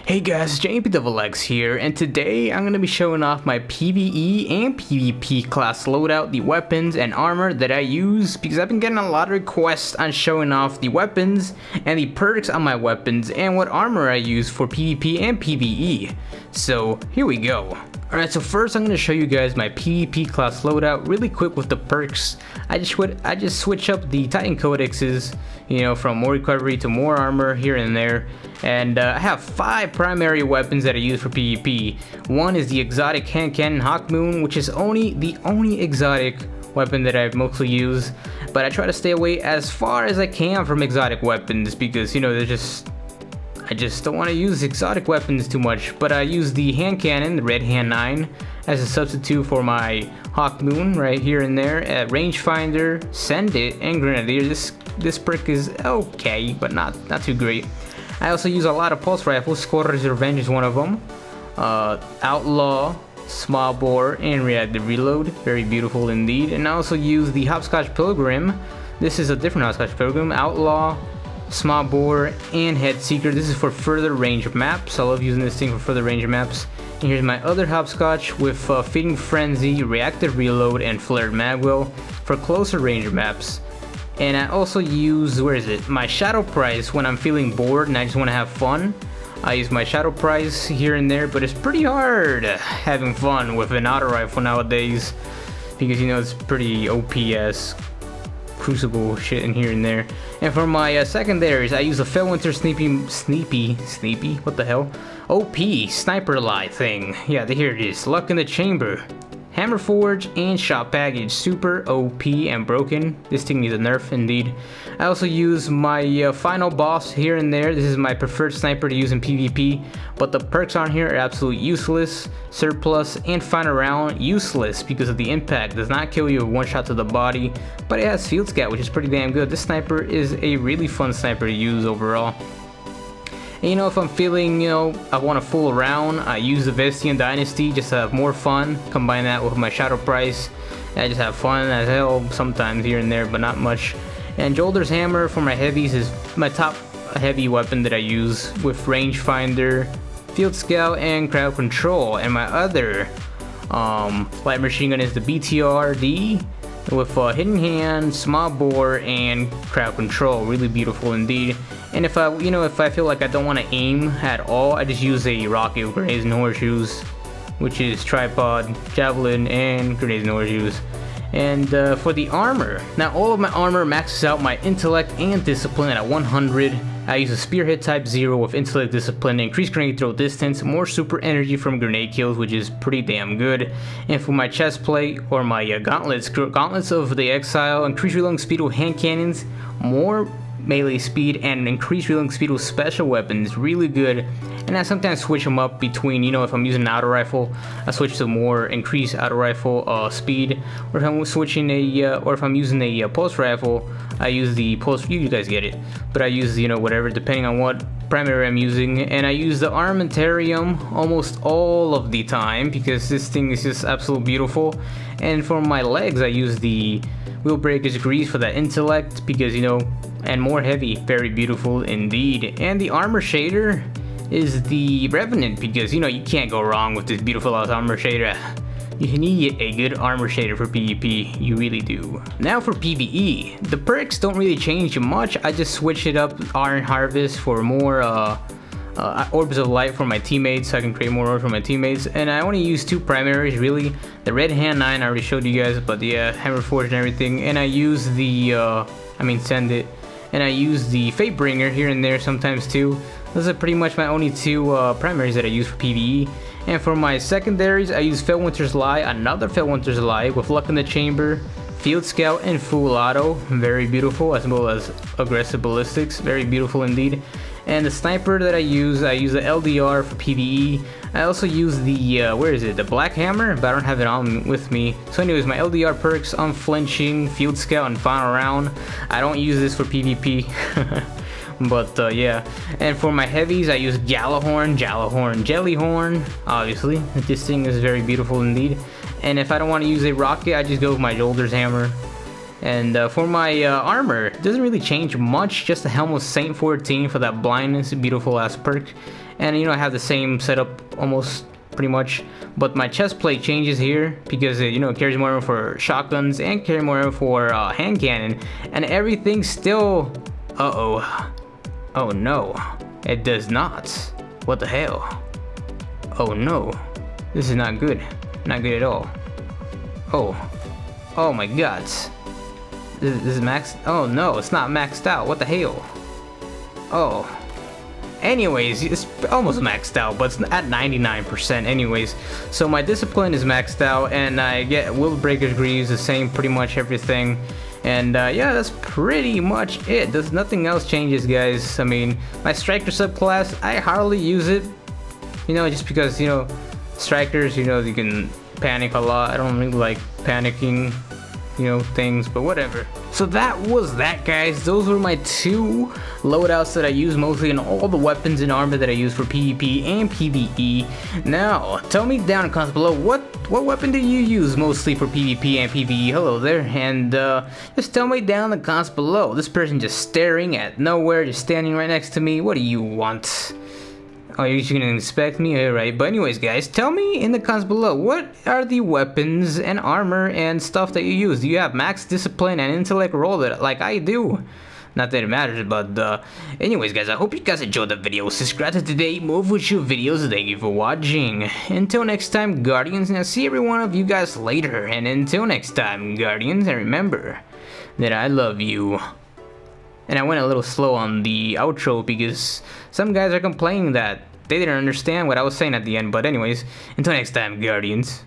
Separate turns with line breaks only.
Hey guys, JMPDoublex here, and today I'm going to be showing off my PvE and PvP class loadout, the weapons and armor that I use, because I've been getting a lot of requests on showing off the weapons and the perks on my weapons and what armor I use for PvP and PvE. So here we go. Alright, so first I'm going to show you guys my PvP class loadout really quick with the perks. I just switch up the Titan codexes, you know, from more recovery to more armor here and there. And I have 5 primary weapons that I use for PvP. One is the exotic hand cannon Hawk Moon, which is the only exotic weapon that I mostly use. But I try to stay away as far as I can from exotic weapons because, you know, I just don't want to use exotic weapons too much. But I use the hand cannon, the red hand 9, as a substitute for my Hawk Moon right here and there. Rangefinder, Send It, and Grenadier. This perk is okay, but not too great. I also use a lot of pulse rifles. Squatter's Revenge is one of them. Outlaw, Small Bore, and Reactive Reload. Very beautiful indeed. And I also use the Hopscotch Pilgrim. This is a different Hopscotch Pilgrim. Outlaw, Small Bore, and Head Seeker. This is for further range maps. I love using this thing for further range maps. And here's my other Hopscotch with Feeding Frenzy, Reactive Reload, and Flared Magwell for closer range maps. And I also use, my Shadow Price when I'm feeling bored and I just want to have fun. I use my Shadow Price here and there, but it's pretty hard having fun with an auto rifle nowadays because, you know, it's pretty OP-esque crucible shit in here and there. And for my secondaries, I use a Fellwinter Sneepy, what the hell? OP Sniper Lie thing. Yeah, here it is. Luck in the Chamber. Hammer Forge and Shot Package, super OP and broken. This thing needs a nerf indeed. I also use my final boss here and there. This is my preferred sniper to use in PvP, but the perks on here are absolutely useless. Surplus and Final Round, useless because of the impact. Does not kill you with one shot to the body, but it has Field Scout, which is pretty damn good. This sniper is a really fun sniper to use overall. And, you know, if I'm feeling, you know, I want to fool around, I use the Vestian Dynasty just to have more fun. Combine that with my Shadow Price. I just have fun as hell sometimes here and there, but not much. And Jolder's Hammer for my heavies is my top heavy weapon that I use with Rangefinder, Field Scout, and Crowd Control. And my other light machine gun is the BTRD with Hidden Hand, Small Bore, and Crowd Control. Really beautiful indeed. And if I feel like I don't want to aim at all, I just use a rocket with grenades and horseshoes, which is tripod, javelin, and grenades and horseshoes. And for the armor, now all of my armor maxes out my intellect and discipline at 100. I use a spearhead type 0 with intellect, discipline, increased grenade throw distance, more super energy from grenade kills, which is pretty damn good. And for my chest plate or my gauntlets of the Exile, increased reloading speed with hand cannons, more melee speed, and increased reloading speed with special weapons. Really good. And I sometimes switch them up between, you know, if I'm using an auto rifle, I switch to more increased auto rifle speed, or if I'm switching if I'm using a pulse rifle, I use the pulse. You guys get it, but I use, you know, whatever depending on what primary I'm using. And I use the Armamentarium almost all of the time because this thing is just absolutely beautiful. And for my legs, I use the Wheel Breakers Grease for that intellect because, you know, and more heavy, very beautiful indeed. And the armor shader is the Revenant because, you know, you can't go wrong with this beautiful ass armor shader. You need a good armor shader for PvP, you really do. Now for PvE, the perks don't really change much. I just switch it up, Iron Harvest for more Orbs of Light for my teammates, so I can create more orbs for my teammates. And I only use 2 primaries really. The Red Hand 9 I already showed you guys, but yeah, Hammer Forge and everything. And I use the Send It. And I use the Fatebringer here and there sometimes too. Those are pretty much my only 2 primaries that I use for PvE. And for my secondaries, I use Fellwinter's Lie, another Fellwinter's Lie with Luck in the Chamber, Field Scout, and Full Auto. Very beautiful, as well as Aggressive Ballistics. Very beautiful indeed. And the sniper that I use the LDR for PvE. I also use the, the Black Hammer, but I don't have it on with me. So anyways, my LDR perks, Unflinching, Field Scout, and Final Round. I don't use this for PvP. But yeah, and for my heavies, I use Gjallarhorn, Jellyhorn, obviously. This thing is very beautiful indeed. And if I don't want to use a rocket, I just go with my Jolder's Hammer. And for my armor, it doesn't really change much, just the Helm of Saint 14 for that blindness, beautiful ass perk. and you know, I have the same setup almost pretty much, but my chest plate changes here because it, you know, carries more ammo for shotguns and carry more ammo for hand cannon, and everything still, oh no, it does not. What the hell? Oh no, this is not good, not good at all. Oh my god, this is maxed. Oh no, it's not maxed out. What the hell? Oh, anyways, it's almost maxed out, but it's at 99% anyways. So my discipline is maxed out, and I get will breakers greaves, the same pretty much everything. And yeah, that's pretty much it. There's nothing else changes, guys. I mean, my striker subclass, I hardly use it, you know, just because, you know, strikers, you know, you can panic a lot. I don't really like panicking, you know, things, but whatever. So that was that, guys. Those were my 2 loadouts that I use mostly, in all the weapons and armor that I use for PvP and PvE. Now, tell me down in the comments below, what weapon do you use mostly for PvP and PvE? Hello there, and just tell me down in the comments below. This person just staring at nowhere, just standing right next to me. What do you want? Oh, you're just gonna inspect me? Alright, but anyways, guys, tell me in the comments below, what are the weapons and armor and stuff that you use? Do you have max discipline and intellect rolled like I do? Not that it matters, but anyways, guys, I hope you guys enjoyed the video. Subscribe to today, move with your videos. Thank you for watching. Until next time, Guardians, and I'll see every one of you guys later. And until next time, Guardians, and remember that I love you. And I went a little slow on the outro because some guys are complaining that they didn't understand what I was saying at the end. But anyways, until next time, Guardians.